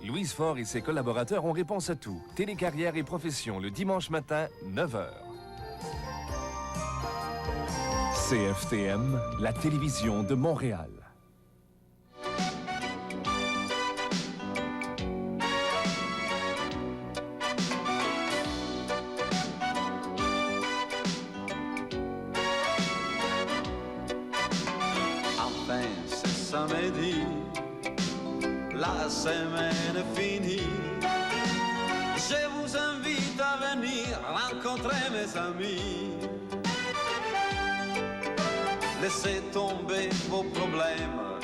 Louise Faure et ses collaborateurs ont réponse à tout. Télécarrière et profession le dimanche matin, 9h. CFTM, la télévision de Montréal. Enfin, c'est samedi. La semaine est finie. Je vous invite à venir rencontrer mes amis. Laissez tomber vos problèmes,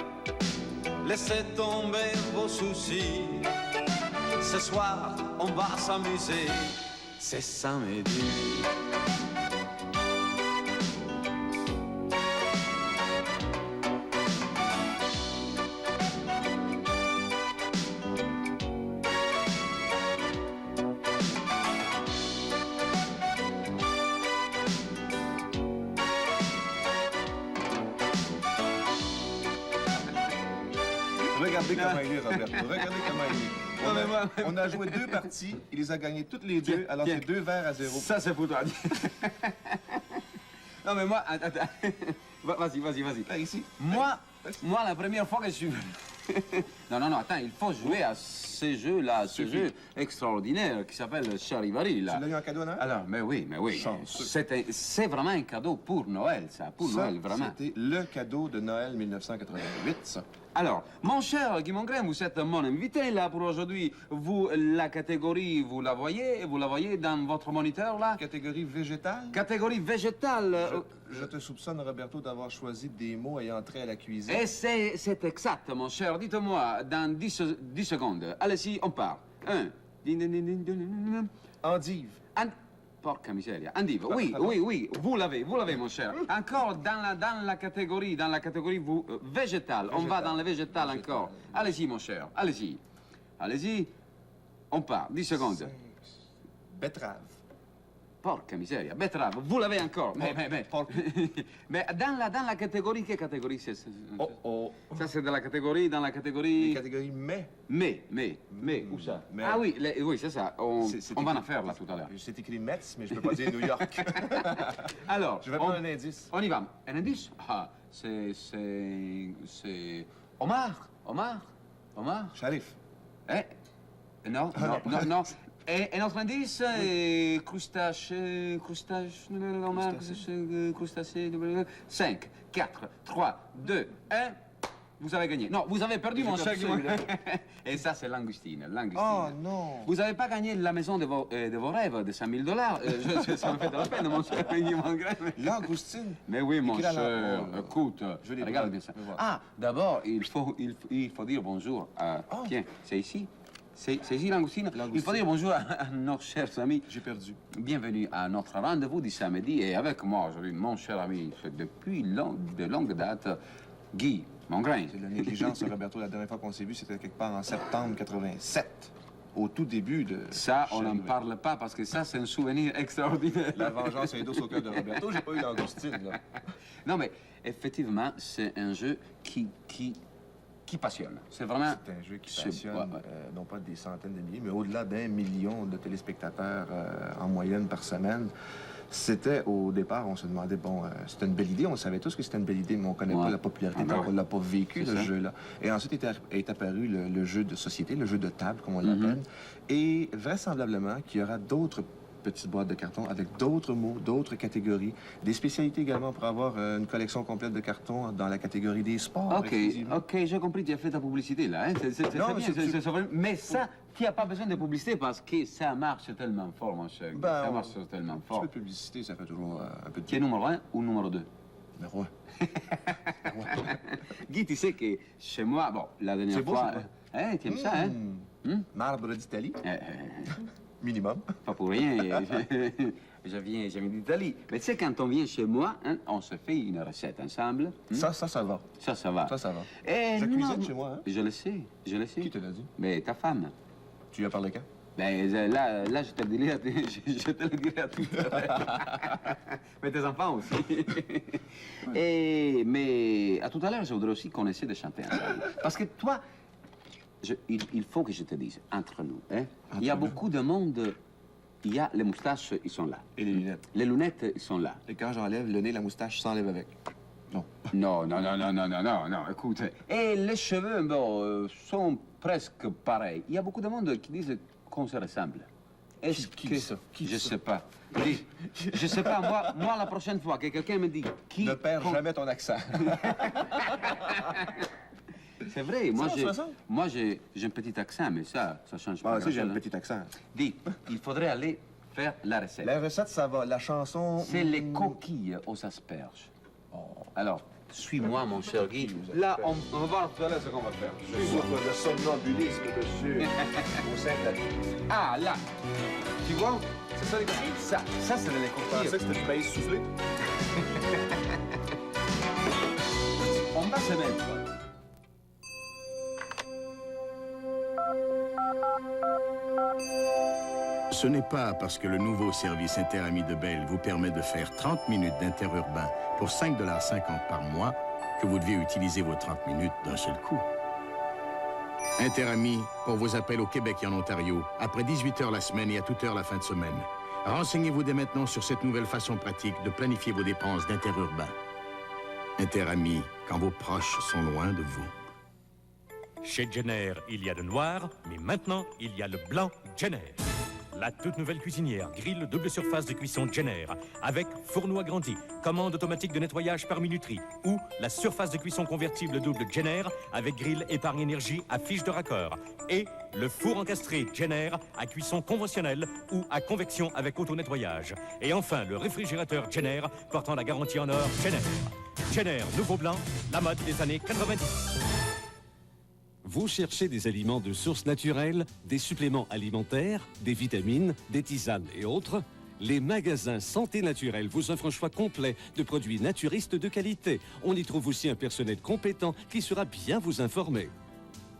laissez tomber vos soucis. Ce soir, on va s'amuser, c'est samedi. Regardez comment il est, Roberto. Regardez comment il est. On a joué 2 parties, il les a gagnées toutes les 2, alors c'est 2 verres à 0. Ça, c'est pour toi. Non, mais moi, attends. Vas-y. Là, ici. Moi, la première fois que je suis venu... Non, attends, il faut jouer à ce jeu-là, ce jeu extraordinaire qui s'appelle Charivari, là. Tu l'as eu en cadeau à Noël? Alors, mais oui. Chanceux. C'est vraiment un cadeau pour Noël, ça, pour Noël, vraiment. C'était le cadeau de Noël 1988, ça. Alors, mon cher Guy Mongrain, vous êtes mon invité là pour aujourd'hui. Vous, la catégorie, vous la voyez dans votre moniteur là? Catégorie végétale? Catégorie végétale. Je te soupçonne, Roberto, d'avoir choisi des mots ayant trait à la cuisine. Et c'est exact, mon cher. Dites-moi, dans 10 secondes. Allez-y, on part. 1. Endive. Porca miseria. Endive, oui. Vous l'avez, mon cher. Encore dans la catégorie végétale. On va dans le végétal encore. Allez-y, mon cher. Allez-y. On part. 10 secondes. Betterave. Porca miseria. Betterave. Vous l'avez encore. Mais dans la catégorie, quelle catégorie c'est? Oh. Ça, c'est dans la catégorie... Les catégories mais. Mais, où ça? Mais. Ah oui, c'est ça. On va en faire là tout à l'heure. C'est écrit Metz, mais je peux pas dire New York. Alors, je vais prendre un indice. On y va. Un indice? Ah, c'est... Omar. Sharif. Non. Et un autre indice, crustacé, Omar, crustacé, 5, 4, 3, 2, 1... Vous avez gagné. Non, vous avez perdu, mon cher. Et ça, c'est langoustine. Oh non. Vous n'avez pas gagné la maison de vos rêves de 5 000 $. Ça me fait de la peine, mon cher Guy Mongrain. Langoustine? Mais oui, mon cher. Écoute, regarde bien ça. Ah, d'abord, il faut dire bonjour à... Tiens, c'est ici. C'est ici, langoustine. Il faut dire bonjour à nos chers amis. J'ai perdu. Bienvenue à notre rendez-vous du samedi. Et avec moi aujourd'hui, mon cher ami, depuis de longue date, Guy Mongrain. C'est de la négligence, Roberto. La dernière fois qu'on s'est vu, c'était quelque part en septembre 87. Au tout début de... Ça, on n'en parle pas parce que ça, c'est un souvenir extraordinaire. La vengeance est douce au cœur de Roberto. J'ai pas eu langoustine, là. Non, mais effectivement, c'est un jeu qui passionne. C'est vraiment... C'est un jeu qui passionne, non pas des centaines de milliers, mais au-delà d'1 million de téléspectateurs en moyenne par semaine. C'était, au départ, on se demandait, c'était une belle idée, on savait tous que c'était une belle idée, mais on connaît pas la popularité, tant qu'on l'a pas vécu, ce jeu-là. Et ensuite est apparu le jeu de société, le jeu de table, comme on l'appelle, et vraisemblablement qu'il y aura d'autres petites boîtes de carton avec d'autres mots, d'autres catégories, des spécialités également pour avoir une collection complète de cartons dans la catégorie des sports. Ok, j'ai compris, tu as fait ta publicité, là, hein? C'est bien, mais ça... Tu n'as pas besoin de publicité parce que ça marche tellement fort, mon cher. Ça marche tellement fort. Un peu de publicité, ça fait toujours un peu de... Qui est numéro 1 ou numéro 2? Numéro 1. Guy, tu sais que chez moi, la dernière fois... Hein, tu aimes ça, hein? Marbre d'Italie. Minimum. Pas pour rien. Je viens d'Italie. Mais tu sais, quand on vient chez moi, hein, on se fait une recette ensemble. Ça va. Ça va. Ça va. Et je cuisine chez moi, hein? Je le sais. Qui te l'a dit? Mais ta femme. Tu lui as parlé quand? Là, je te le dirai à tout à l'heure. Mais tes enfants aussi. Mais à tout à l'heure, je voudrais aussi qu'on essaie de chanter ensemble. Parce que toi, il faut que je te dise, entre nous, hein, il y a beaucoup de monde. Il y a les moustaches, ils sont là. Et les lunettes. Les lunettes, ils sont là. Et quand j'enlève le nez, la moustache s'enlève avec. Non. Non, écoute. Et les cheveux, bon, sont presque pareils. Il y a beaucoup de monde qui disent qu'on se ressemble. Est-ce Qui que... dit ça? Qui Je dit ça? sais pas. Dis, je sais pas, moi, la prochaine fois que quelqu'un me dit qui... Ne perds qu'on- jamais ton accent. C'est vrai, moi, Ça, j'ai, ça, ça. moi j'ai un petit accent, mais ça change Moi pas. aussi, j'ai un grand-chose, petit accent. hein. Dis, il faudrait aller faire la recette. La recette, ça va. La chanson... C'est les coquilles aux asperges. Alors, suis-moi, mon cher Guy. Là, on va voir tout à l'heure ce qu'on va faire. Je souffre de somnambulisme, monsieur. Au sein de la vie. Ah, là. Tu vois? C'est ça les coquilles? Ça c'est les Je pensais coquilles. que c'était du maïs soufflé. On va se mettre. Ce n'est pas parce que le nouveau service Interami de Bell vous permet de faire 30 minutes d'interurbain pour 5,50 $ par mois que vous devez utiliser vos 30 minutes d'un seul coup. Interami pour vos appels au Québec et en Ontario, après 18 heures la semaine et à toute heure la fin de semaine. Renseignez-vous dès maintenant sur cette nouvelle façon pratique de planifier vos dépenses d'interurbain. Interami, quand vos proches sont loin de vous. Chez Jenner, il y a le noir, mais maintenant, il y a le blanc Jenner. La toute nouvelle cuisinière, grille double surface de cuisson Jenner, avec fourneau agrandi, commande automatique de nettoyage par minuterie, ou la surface de cuisson convertible double Jenner, avec grille épargne énergie à fiche de raccord, et le four encastré Jenner à cuisson conventionnelle ou à convection avec auto-nettoyage. Et enfin, le réfrigérateur Jenner, portant la garantie en or Jenner. Jenner, nouveau blanc, la mode des années 90. Vous cherchez des aliments de source naturelle, des suppléments alimentaires, des vitamines, des tisanes et autres? Les magasins Santé Naturelle vous offrent un choix complet de produits naturistes de qualité. On y trouve aussi un personnel compétent qui saura bien vous informer.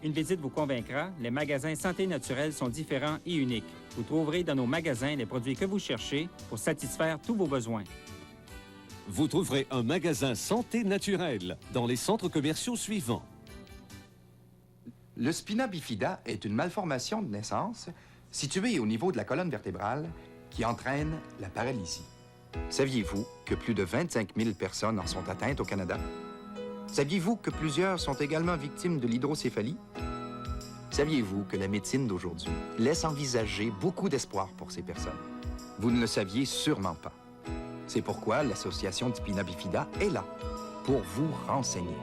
Une visite vous convaincra, les magasins Santé Naturelle sont différents et uniques. Vous trouverez dans nos magasins les produits que vous cherchez pour satisfaire tous vos besoins. Vous trouverez un magasin Santé Naturelle dans les centres commerciaux suivants. Le spina bifida est une malformation de naissance située au niveau de la colonne vertébrale qui entraîne la paralysie. Saviez-vous que plus de 25 000 personnes en sont atteintes au Canada? Saviez-vous que plusieurs sont également victimes de l'hydrocéphalie? Saviez-vous que la médecine d'aujourd'hui laisse envisager beaucoup d'espoir pour ces personnes? Vous ne le saviez sûrement pas. C'est pourquoi l'association Spina bifida est là, pour vous renseigner.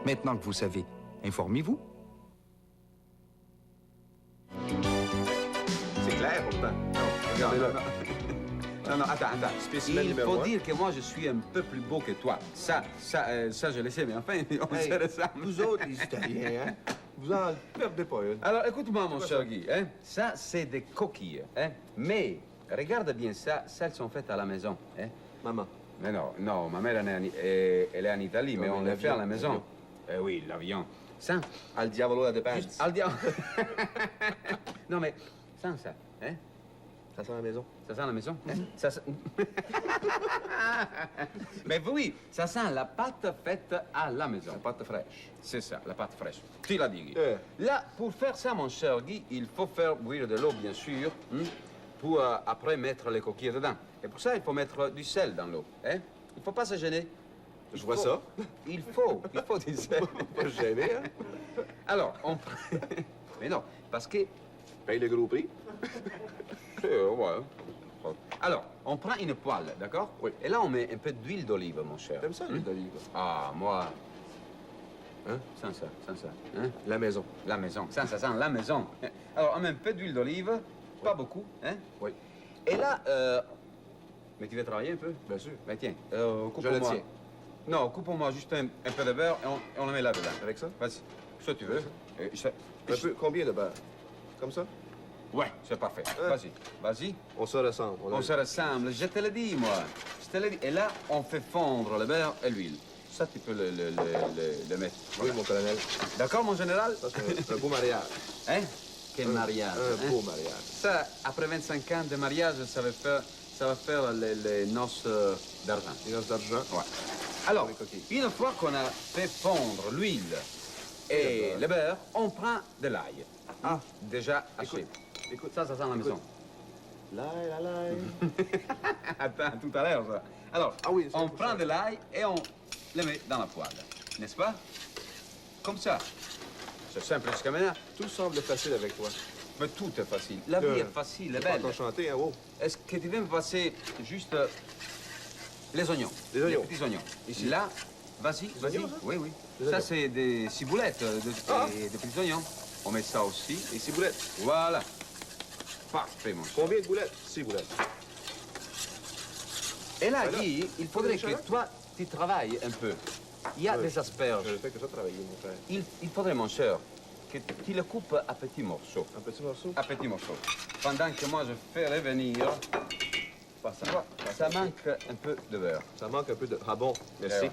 Maintenant que vous savez, informez-vous. C'est clair, pourtant. Non, regardez là. Non, attends. Spécimen Il numéro faut un. dire que moi, je suis un peu plus beau que toi. Ça, je le sais, mais enfin, on Hey, se ressemble. vous autres, les Italiens, hein? Vous en perdez pas une. Alors, écoute-moi, mon cher Guy. Hein? Ça, c'est des coquilles. Hein? Mais, regarde bien ça. Ça, elles sont faites à la maison. Hein? Maman. Mais non, ma mère, elle est en Italie, Non, mais mais on les fait à la l'avion, maison. Oui, l'avion. Ça, Al diavolo la dépense. juste, al diable. Non, mais, sans ça, hein? Ça sent la maison. Ça sent la maison? Hein? Ça sent... Mais oui, ça sent la pâte faite à la maison. La pâte fraîche. C'est ça, la pâte fraîche. Tu l'as dit, Guy. Eh. Là, pour faire ça, mon cher Guy, il faut faire bouillir de l'eau, bien sûr, pour après mettre les coquilles dedans. Et pour ça, il faut mettre du sel dans l'eau. Hein? Il ne faut pas se gêner. Je vois ça. Il faut du sel. Pas gêné, hein? Alors, on... Mais non, parce que... Paye le gros prix. Ouais. Alors, on prend une poêle, d'accord? Oui. Et là, on met un peu d'huile d'olive, mon cher. T'aimes ça, l'huile d'olive? Ah, moi... Hein? Sans ça. Hein? La maison. La maison. Ça sent la maison. Alors, on met un peu d'huile d'olive, pas beaucoup, hein? Oui. Et là, mais tu veux travailler un peu? Bien sûr. Mais tiens, coupe Je pour le moi. tiens. Non, coupe pour moi juste un peu de beurre et on le met là-dedans. Avec ça? Vas-y. Ça, tu veux. Un peu, combien de beurre? Comme ça? Ouais, c'est parfait. Vas-y. On se ressemble. On se ressemble. Je te le dis, moi. Je te le dis. Et là, on fait fondre le beurre et l'huile. Ça, tu peux le mettre. Oui, mon colonel. D'accord, mon général? Ça, c'est un beau mariage. Hein? Quel mariage. Un hein? beau mariage. Ça, après 25 ans de mariage, ça va faire les noces d'argent. Les noces d'argent. Ouais. Alors, les coquilles. une fois qu'on a fait fondre l'huile Et le beurre, on prend de l'ail. Ah, déjà haché. Écoute, Ça sent la maison. l'ail. Attends, tout à l'heure, ça. Alors, Ah oui, ça, on faut prend ça. de l'ail et on le met dans la poêle. N'est-ce pas? Comme ça. C'est simple jusqu'à maintenant. Tout semble facile avec toi. Mais tout est facile. La vie est facile, est Pas belle. enchanté, hein, oh. Est-ce que tu veux me passer juste les oignons? Les oignons. Les petits oignons. Ici. Là, vas-y, vas-y. oignons, ça? Oui, oui. Les Ça, oignons. c'est des ciboulettes, Ah. des petits oignons. On met ça aussi. Et 6 boulettes. Voilà. Parfait, mon cher. Combien de boulettes? 6 boulettes. Et là, Voilà. Guy, il faudrait que toi, tu travailles un peu. Il y a des asperges. Je ne fais que ça travailler, mon frère. Il faudrait, mon cher, que tu le coupes à petits morceaux. Un petit morceau? À petits morceaux. Pendant que moi, je fais revenir... Ça manque un peu de beurre. Ça manque un peu de... Ah bon, merci. Ouais.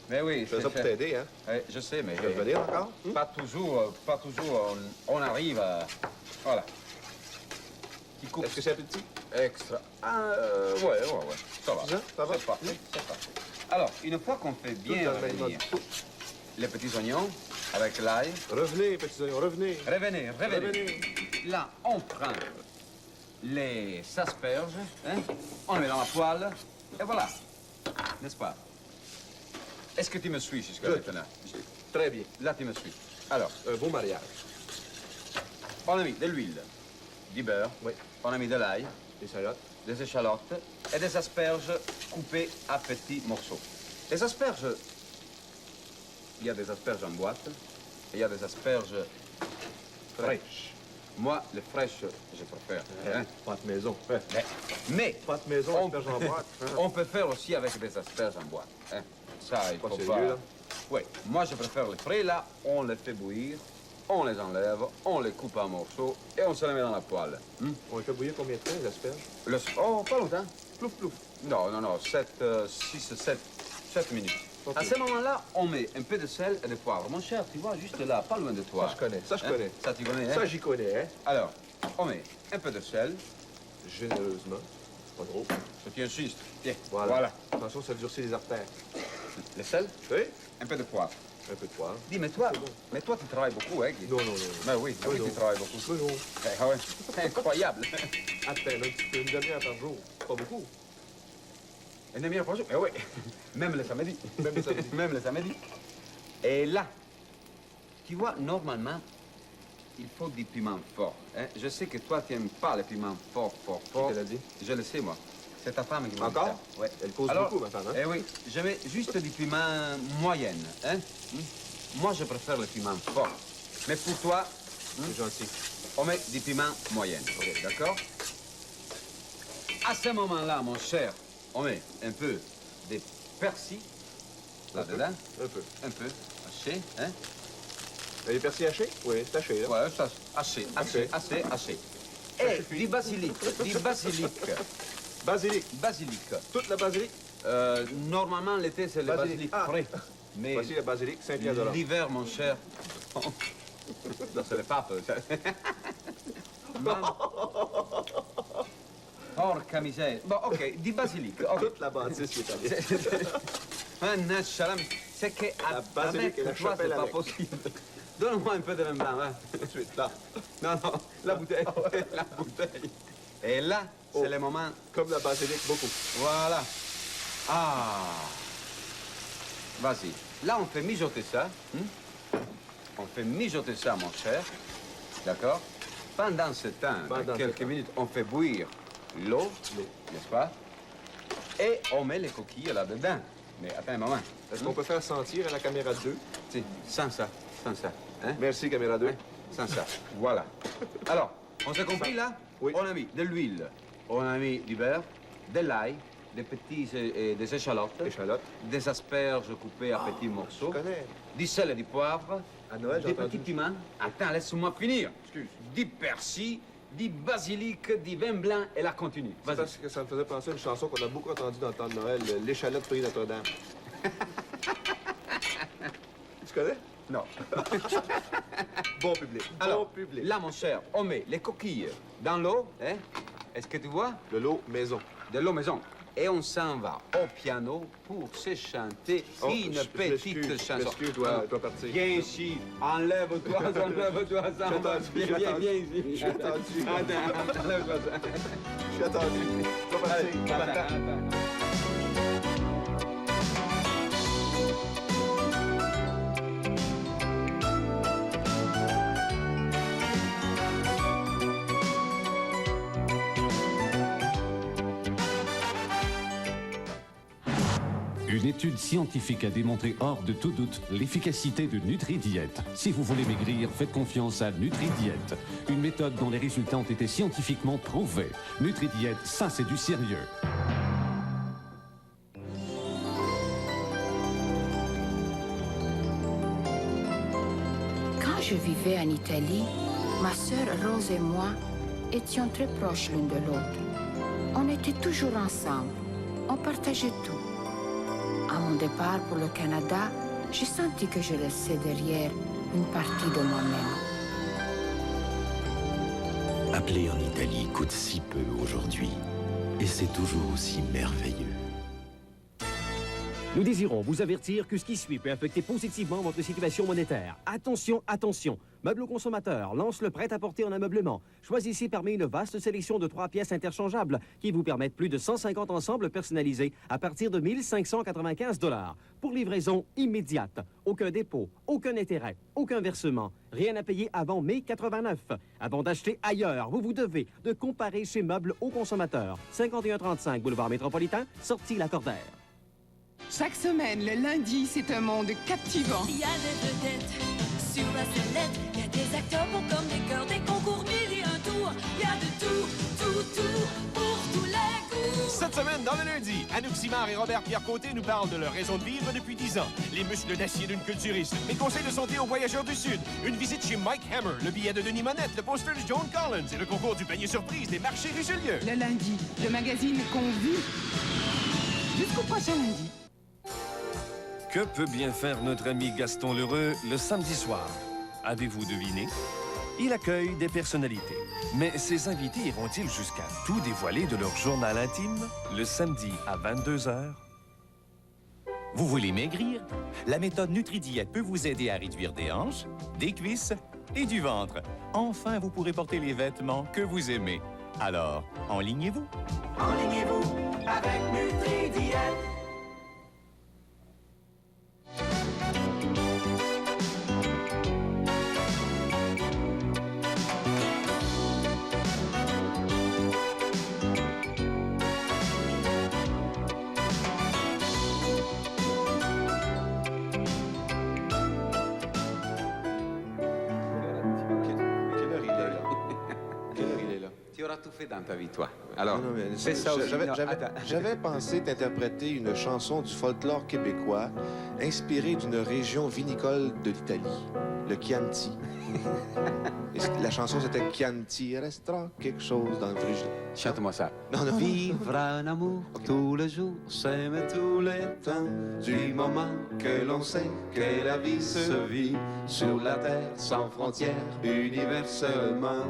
Mais oui, Je fais ça pour t'aider, hein. Oui, je sais, mais... Tu veux venir encore? Pas toujours, on arrive à... Voilà. Tu coupes Est-ce que c'est petit? extra. Ouais. Ça va. Ça va? C'est parfait, c'est parfait. Alors, une fois qu'on fait bien Tout dans le même revenir mode. les petits oignons avec l'ail, Revenez, petits oignons, revenez. revenez. Là, on prend les asperges, hein, on les met dans la poêle, et voilà. N'est-ce pas? Est-ce que tu me suis jusqu'à Good. maintenant? Très bien. Là, tu me suis. Alors, Un beau mariage. on a mis de l'huile, du beurre, Oui. on a mis de l'ail, Des salades. des échalotes et des asperges coupées à petits morceaux. Les asperges, il y a des asperges en boîte et il y a des asperges fraîches. Moi, les fraîches, je préfère. Hein? Pâte maison. Mais Pâte maison, On- asperges en boîte. Hein. on peut faire aussi avec des asperges en boîte. Hein? Ça, il Pas faut sérieux, pas... là? Oui, moi je préfère les frais. Là, on les fait bouillir, on les enlève, on les coupe en morceaux et on se les met dans la poêle. On les fait bouillir combien de temps, les asperges? Oh, pas longtemps. Plouf, plouf. Non, 7 minutes. Ok. À ce moment-là, on met un peu de sel et de poivre. Mon cher, tu vois, juste là, pas loin de toi. Ça, je connais. Ça, je Hein? connais. Ça, tu connais, hein? Ça, j'y connais, hein. Alors, on met un peu de sel. Généreusement. Pas trop. Tu insistes. Tiens, Voilà. Attention, ça durcit les artères. Le sel, Oui? un peu de poivre. Un peu de poivre. Dis, mais toi, tu travailles beaucoup, hein, Guy? Non. Ben oui, Oui, tu non. travailles beaucoup. Non, non. Ah ouais, c'est incroyable. À peine, un petit peu, une demi-heure par jour. Pas beaucoup. Une demi-heure par jour? Mais oui, même le samedi. Même le samedi. Même le samedi. Et là, tu vois, normalement, il faut du piment fort. Hein? Je sais que toi, tu n'aimes pas le piment fort. Qui te l'a dit? Je le sais, moi. C'est ta femme qui m'a dit Encore? ça. Ouais. Elle cause Alors, beaucoup, ma femme, hein? Eh oui, je mets juste du piment moyenne. Hein? Moi, je préfère le piment fort. Mais pour toi, C'est gentil. on met du piment moyenne. Ok. D'accord? À ce moment-là, mon cher, on met un peu de persil là-dedans. Un peu. Un peu haché, hein? Les persil hachés? Oui, c'est haché, là. Ouais, ça, haché. Et du basilic, Basilic. Basilic. Toute la basilic. Normalement, l'été, c'est le Basilic. basilic Ah. frais. Mais Voici la basilic, 5 piastres de l'heure. l'hiver, mon cher, non, c'est le pape. Porca miseria. Bon, ok, du basilic. ok. Toute la bâtisse qui est allée. Mannaggia la... C'est que La basilic avec et la toi, c'est chapelle pas avec. possible. Donne-moi un peu de vin blanc, hein. Tout de suite, là. Non, la bouteille. La bouteille. Et là, c'est Oh. le moment... Comme la basilic, beaucoup. Voilà. Ah. Vas-y. Là, on fait mijoter ça. On fait mijoter ça, mon cher. D'accord? Pendant ce temps, Pendant dans ce quelques temps. minutes, on fait bouillir l'eau, n'est-ce pas? Et on met les coquilles là-dedans. Mais attends un moment. Est-ce qu'on peut faire sentir à la caméra 2? Si, sans ça. Hein? Merci, caméra 2. Sans ça. Voilà. Alors, on s'est compris là? Oui. On a mis de l'huile, on a mis du beurre, de l'ail, des échalotes, Échalote. des asperges coupées à petits morceaux, Je connais. du sel et du poivre, À Noël, j'ai des entendu. petits piments. Attends, laisse-moi finir. Excuse. Du persil, du basilic, du vin blanc et la continue. C'est Vas-y. parce que ça me faisait penser à une chanson qu'on a beaucoup entendue dans le temps de Noël, l'échalote prix Notre-Dame. Tu connais? Non. Bon public. Alors, bon public. là, mon cher, on met les coquilles dans l'eau, hein? Est-ce que tu vois? De l'eau maison. De l'eau maison. et on s'en va au piano pour se chanter une petite chanson. Monsieur doit partir. Viens ici, enlève-toi, enlève-toi ça. Viens ici. Je suis attendu. Attends, enlève-toi ça. Je suis attendu. Tu vas partir. Attends. Une étude scientifique a démontré hors de tout doute l'efficacité de NutriDiète. Si vous voulez maigrir, faites confiance à NutriDiète. Une méthode dont les résultats ont été scientifiquement prouvés. NutriDiète, ça c'est du sérieux. Quand je vivais en Italie, ma sœur Rose et moi étions très proches l'une de l'autre. On était toujours ensemble. On partageait tout. À mon départ pour le Canada, j'ai senti que je laissais derrière une partie de moi-même. Appeler en Italie coûte si peu aujourd'hui. Et c'est toujours aussi merveilleux. Nous désirons vous avertir que ce qui suit peut affecter positivement votre situation monétaire. Attention, attention! Meubles consommateurs lance le prêt-à-porter en ameublement. Choisissez parmi une vaste sélection de 3 pièces interchangeables qui vous permettent plus de 150 ensembles personnalisés à partir de 1 595 $. Pour livraison immédiate. Aucun dépôt, aucun intérêt, aucun versement. Rien à payer avant mai 89. Avant d'acheter ailleurs, vous devez de comparer chez Meubles aux consommateurs. 5135 boulevard Métropolitain, sortie Lacordaire. Chaque semaine, le lundi, c'est un monde captivant. Il y a des vedettes sur la sellette. Il y a des acteurs beaux comme des cœurs, des concours mille et un tour. Il y a de tout, pour tous les goûts. Cette semaine, dans le lundi, Anouk Simard et Robert-Pierre Côté nous parlent de leur raison de vivre depuis 10 ans. Les muscles d'acier d'une culturiste, les conseils de santé aux voyageurs du Sud, une visite chez Mike Hammer, le billet de Denis Monette, le poster de Joan Collins et le concours du panier surprise des marchés Richelieu. Le lundi, le magazine qu'on vit. Jusqu'au prochain lundi. Que peut bien faire notre ami Gaston Lheureux le samedi soir? Avez-vous deviné? Il accueille des personnalités. Mais ses invités iront-ils jusqu'à tout dévoiler de leur journal intime le samedi à 22 h? Vous voulez maigrir? La méthode NutriDiète peut vous aider à réduire des hanches, des cuisses et du ventre. Enfin, vous pourrez porter les vêtements que vous aimez. Alors, enlignez-vous. Enlignez-vous avec NutriDiète. Tu auras tout fait dans ta vie, toi. Alors, Non, mais c'est ça aussi. J'avais pensé t'interpréter une chanson du folklore québécois inspirée d'une région vinicole de l'Italie, le Chianti. La chanson, c'était Chianti, il restera quelque chose dans le frigidaire. Chante-moi ça. Non, non. Vivre un amour tous les jours, s'aimer tous les temps, du moment que l'on sait que la vie se vit sur la terre sans frontières, universellement.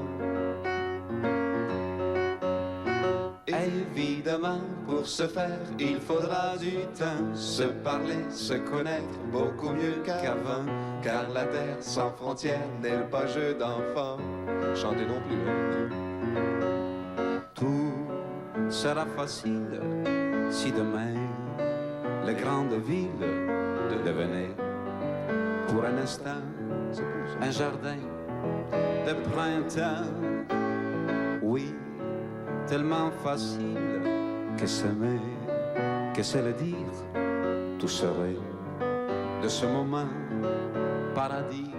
Évidemment, pour ce faire, il faudra du temps, se parler, se connaître beaucoup mieux qu'avant, car la terre sans frontières n'est pas jeu d'enfant. Chantez non plus. Tout sera facile si demain les grandes villes devenaient pour un instant un jardin de printemps. Oui, tellement facile que s'aimer, que c'est le dire, tout serait de ce moment paradis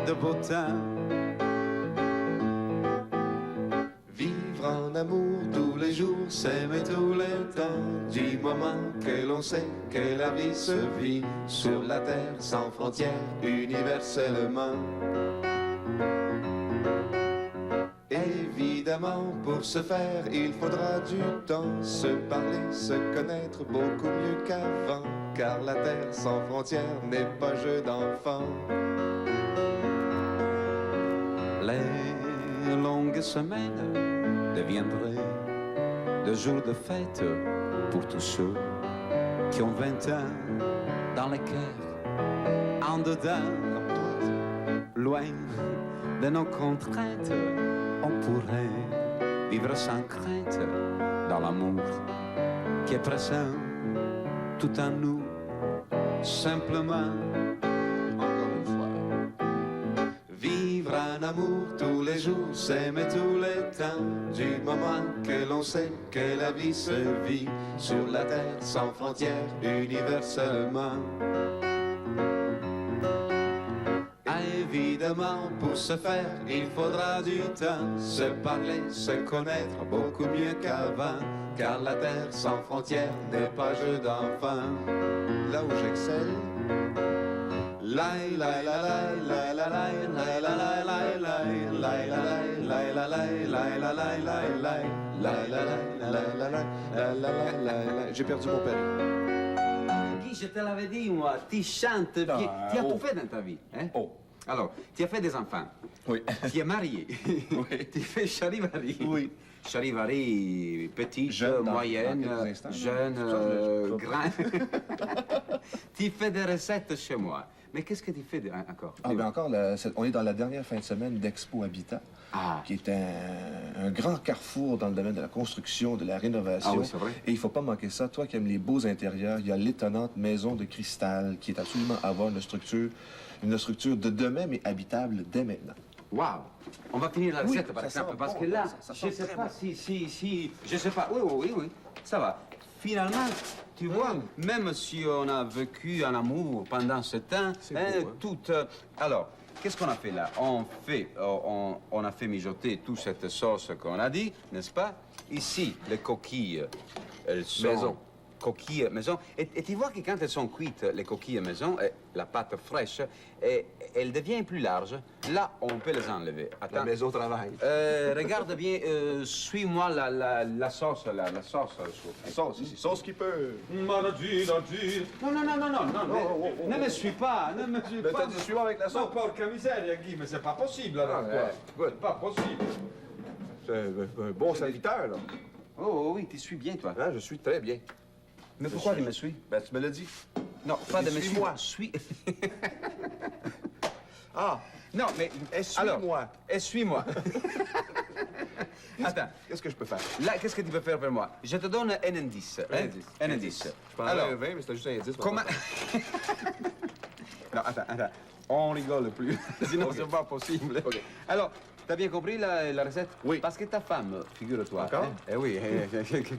de beau temps. Vivre en amour tous les jours, s'aimer tous les temps, du moment que l'on sait que la vie se vit sur la terre sans frontières, universellement. Évidemment, pour ce faire, il faudra du temps, se parler, se connaître beaucoup mieux qu'avant, car la terre sans frontières n'est pas jeu d'enfant. Les longues semaines deviendraient de jour de fête pour tous ceux qui ont 20 ans dans les cœurs, en dedans, loin de nos contraintes. On pourrait vivre sans crainte dans l'amour qui est présent tout en nous, simplement. Encore une fois. Vivre un amour tous les jours, s'aimer tous les temps, du moment que l'on sait que la vie se vit sur la terre sans frontières, universellement. Évidemment, pour ce faire, il faudra du temps, se parler, se connaître beaucoup mieux qu'avant, car la terre sans frontières n'est pas jeu d'enfant. Là où j'excelle, j'ai perdu mon père. Guy, je te l'avais dit, moi, tu chantes bien. Tu as tout fait dans ta vie, hein? Oh. Alors, tu as fait des enfants. Oui. Tu es marié. Oui. Tu fais charivari. Oui. Charivari, petite, Jeune dans moyenne, quelques instants. jeune, grand. Tu fais des recettes chez moi. Mais qu'est-ce que tu fais encore? Ah, ben encore, on est dans la dernière fin de semaine d'Expo Habitat, qui est un grand carrefour dans le domaine de la construction, de la rénovation. Ah oui, c'est vrai. Et il ne faut pas manquer ça. Toi qui aimes les beaux intérieurs, il y a l'étonnante maison de cristal qui est absolument à avoir une structure de demain, mais habitable dès maintenant. Waouh! On va finir la recette, Oui, par ça exemple, sent parce bon, que là, ça je sent ne sais très pas bon. je sais pas. Oui, ça va. Finalement, tu vois, même si on a vécu un amour pendant ce temps, alors, qu'est-ce qu'on a fait là? On a fait mijoter toute cette sauce qu'on a dit, n'est-ce pas? Ici, les coquilles, elles sont... Maison. Coquilles maison. Et tu vois que quand elles sont cuites, les coquilles maison, la pâte fraîche, elle devient plus large. Là, on peut les enlever. Attends. La maison travail. Regarde bien, suis-moi la sauce, la sauce. Sauce ici, sauce qui peut. Non, ne me suis pas, ne me suis Mais pas. t'as dit suivant avec la sauce. Non, porca miseria, Guy, mais c'est pas possible, alors, quoi. C'est pas possible. C'est un bon serviteur, là. Oh oui, tu suis bien, toi. Hein, je suis très bien. Mais pourquoi tu me suis? Ben, tu me l'as dit. Non, pas de me Suis-moi. Suis. Ah, Non, mais... Essuie-moi. Essuie-moi. Attends. Qu'est-ce que je peux faire? Là, qu'est-ce que tu peux faire pour moi? Je te donne un indice. Un indice. Je prendrais un 20, mais c'était juste un indice. Comment... Non, attends. On rigole plus. Sinon, c'est pas possible. OK. Alors, t'as bien compris la recette? Oui. Parce que ta femme, figure-toi... Encore? Hein? Eh oui,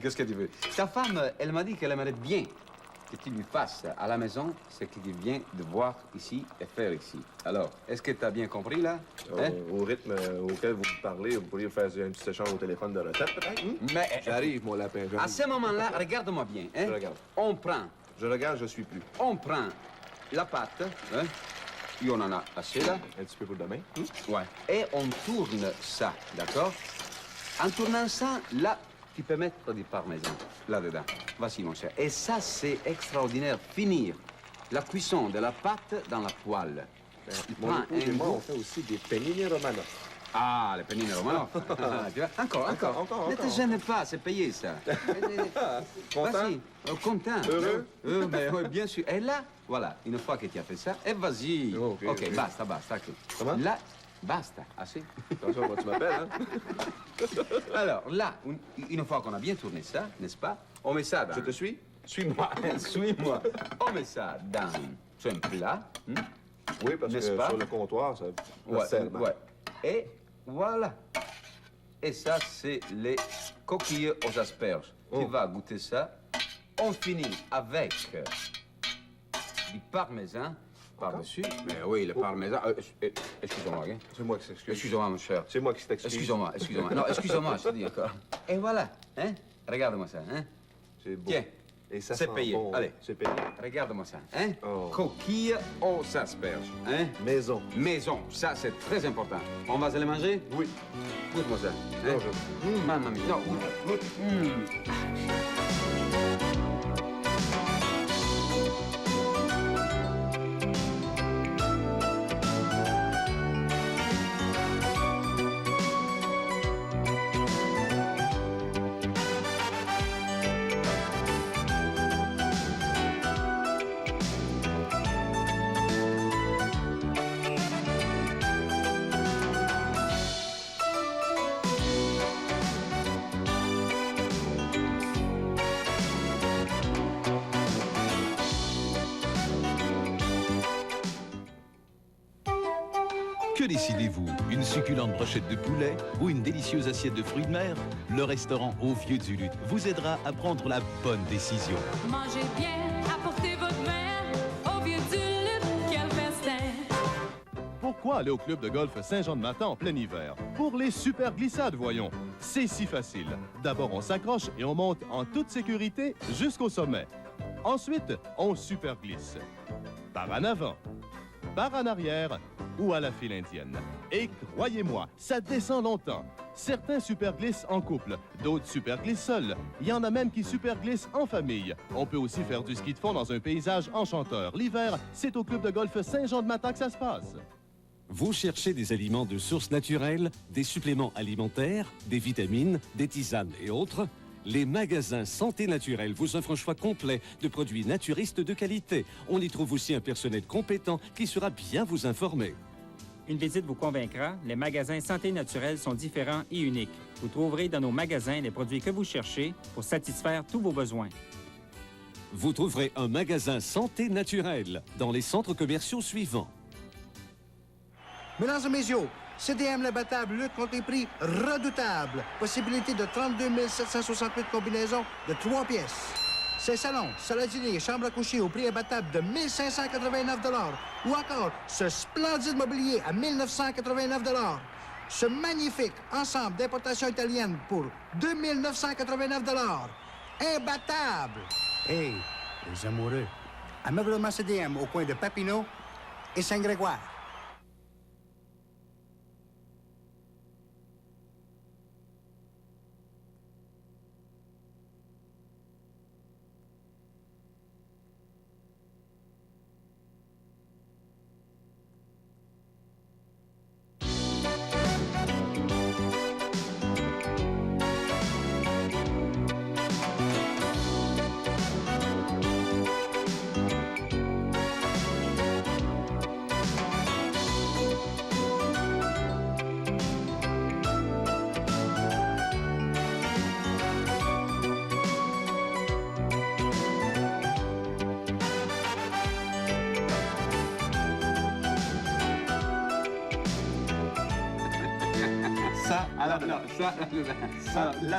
qu'est-ce que tu veux? Ta femme, elle m'a dit qu'elle aimerait bien que tu lui fasses à la maison ce que tu viens de voir ici et faire ici. Alors, est-ce que t'as bien compris, là? Hein? Au rythme auquel vous parlez, vous pourriez faire un petit échange au téléphone de recette, peut-être? Mais... J'arrive, mon lapin. À ce moment-là, regarde-moi bien. Hein? Je regarde. On prend... Je regarde, je suis plus. On prend la pâte, hein? Et on en a assez là. Un petit peu pour demain. Ouais. Et on tourne ça, d'accord? En tournant ça, là, tu peux mettre du parmesan là-dedans. Vas-y, mon cher. Et ça, c'est extraordinaire. Finir la cuisson de la pâte dans la poêle. Tu Mon prends épouse et un moi, bout- on fait aussi des penini romano. Ah, les penines romano. Tu vois? Encore. Ne te gêne pas, c'est payé, ça. Content? Vas-y. Content. Heureux? Mais oui, bien sûr. Et là, voilà, une fois que tu as fait ça, et vas-y. OK, OK. Basta. Ok. Comment? Là, basta. Assez. Attention, moi, tu m'appelles, hein? Alors, là, une fois qu'on a bien tourné ça, n'est-ce pas? On met ça dans... Je te suis? Suis-moi, suis-moi. On met ça dans un plat. Oui, parce que N'est-ce pas? sur le comptoir, ça Ouais, sert mal. ouais. Et voilà. Et ça, c'est les coquilles aux asperges. Tu vas goûter ça. On finit avec du parmesan par-dessus. Mais oui, le parmesan. Excusez-moi, hein. C'est moi qui s'excuse. Excusez-moi, mon cher. C'est moi qui t'excuse. Excusez-moi. Non, excusez-moi, je te dis encore. Et voilà, hein. Regarde-moi ça, hein. C'est beau. Tiens. Et ça C'est sent payé. bon. Allez. C'est payé. Regarde-moi ça, hein? Oh. Coquilles aux asperges, hein? Maison. Maison, ça c'est très important. On va se les manger? Oui. Goûte-moi ça. Hein? Non, Mamma mia. Non, goûte. Que décidez-vous? Une succulente brochette de poulet ou une délicieuse assiette de fruits de mer? Le restaurant Au Vieux du Luth vous aidera à prendre la bonne décision. Mangez bien, apportez votre verre. Au Vieux du Luth, quel festin! Pourquoi aller au club de golf Saint-Jean-de-Matin en plein hiver? Pour les super glissades, voyons. C'est si facile. D'abord, on s'accroche et on monte en toute sécurité jusqu'au sommet. Ensuite, on super glisse. Par en avant, par en arrière ou à la file indienne. Et croyez-moi, ça descend longtemps. Certains super glissent en couple, d'autres super glissent seuls. Il y en a même qui super glissent en famille. On peut aussi faire du ski de fond dans un paysage enchanteur. L'hiver, c'est au club de golf Saint-Jean-de-Matin que ça se passe. Vous cherchez des aliments de source naturelle, des suppléments alimentaires, des vitamines, des tisanes et autres? Les magasins Santé Naturelle vous offrent un choix complet de produits naturistes de qualité. On y trouve aussi un personnel compétent qui sera bien vous informer. Une visite vous convaincra, les magasins Santé Naturelle sont différents et uniques. Vous trouverez dans nos magasins les produits que vous cherchez pour satisfaire tous vos besoins. Vous trouverez un magasin Santé Naturelle dans les centres commerciaux suivants. Mesdames et messieurs, CDM l'imbattable lutte contre les prix redoutables. Possibilité de 32 768 combinaisons de 3 pièces. Ces salons, salle à dîner, chambre à coucher au prix imbattable de 1 589 $. Ou encore, ce splendide mobilier à 1 989 $. Ce magnifique ensemble d'importation italienne pour 2 989 $. Imbattable! Hey, les amoureux. Ameublement CDM au coin de Papineau et Saint-Grégoire.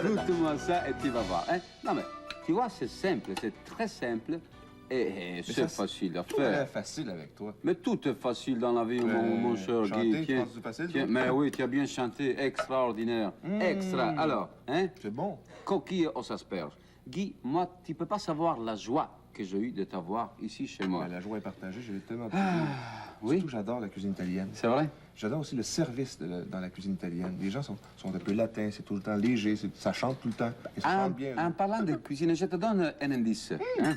Goûte-moi ça et tu vas voir. Hein? Non, mais tu vois, c'est simple, c'est très simple et c'est facile à Tout faire. est facile avec toi. Mais tout est facile dans la vie, mon cher Guy. Tu penses que c'est facile? Tiens, mais oui, tu as bien chanté, extraordinaire. Extra. Alors, hein? C'est bon. Coquille aux asperges. Guy, moi, tu peux pas savoir la joie que j'ai eue de t'avoir ici chez moi. La joie est partagée, j'ai tellement... oui? Surtout, j'adore la cuisine italienne. C'est vrai? J'adore aussi le service dans la cuisine italienne. Les gens sont un peu latins, c'est tout le temps léger, ça chante tout le temps. Et ça chante bien. En parlant de cuisine, je te donne un indice. Hein?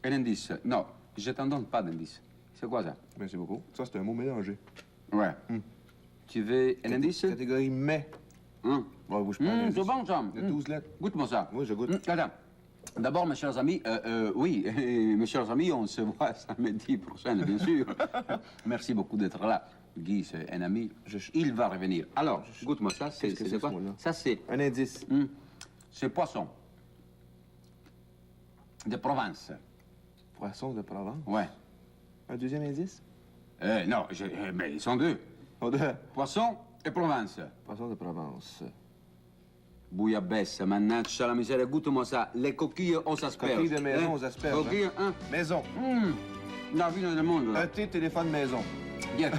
Un indice. Non, je t'en donne pas d'indice. C'est quoi ça? Merci beaucoup. Ça, c'est un mot mélangé. Ouais. Tu veux un indice? Catégorie mais. Ouais, bouge pas. c'est bon, ça. Il y a 12 lettres. Goûte-moi ça. Oui, je goûte. Attends. D'abord, mes chers amis, oui, mes chers amis, on se voit samedi prochain, bien sûr. Merci beaucoup d'être là. Guy, c'est un ami. Il va revenir. Alors, goûte-moi ça. C'est quoi? Ça, c'est... Un indice. C'est poisson. De Provence. Poisson de Provence? Ouais. Un deuxième indice? Non, mais ils sont deux. Poisson et Provence. Poisson de Provence. Bouillabaisse, mannaggia la miseria, goûte-moi ça. Les coquilles aux asperges. Coquilles de maison aux asperges. Coquilles, hein? Maison. La vie du monde, là. Un thé, téléphone, maison. Bien.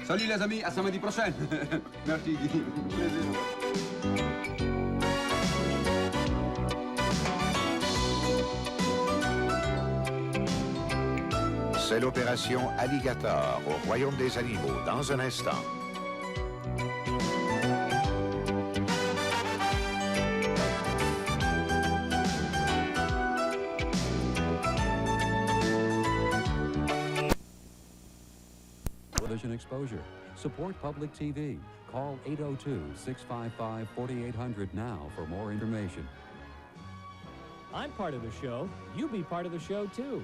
Salut les amis, à samedi prochain. Merci Guy. C'est l'opération Alligator au Royaume des animaux dans un instant. Television exposure. Support public TV. Call 802-655-4800 now for more information. I'm part of the show. You be part of the show, too.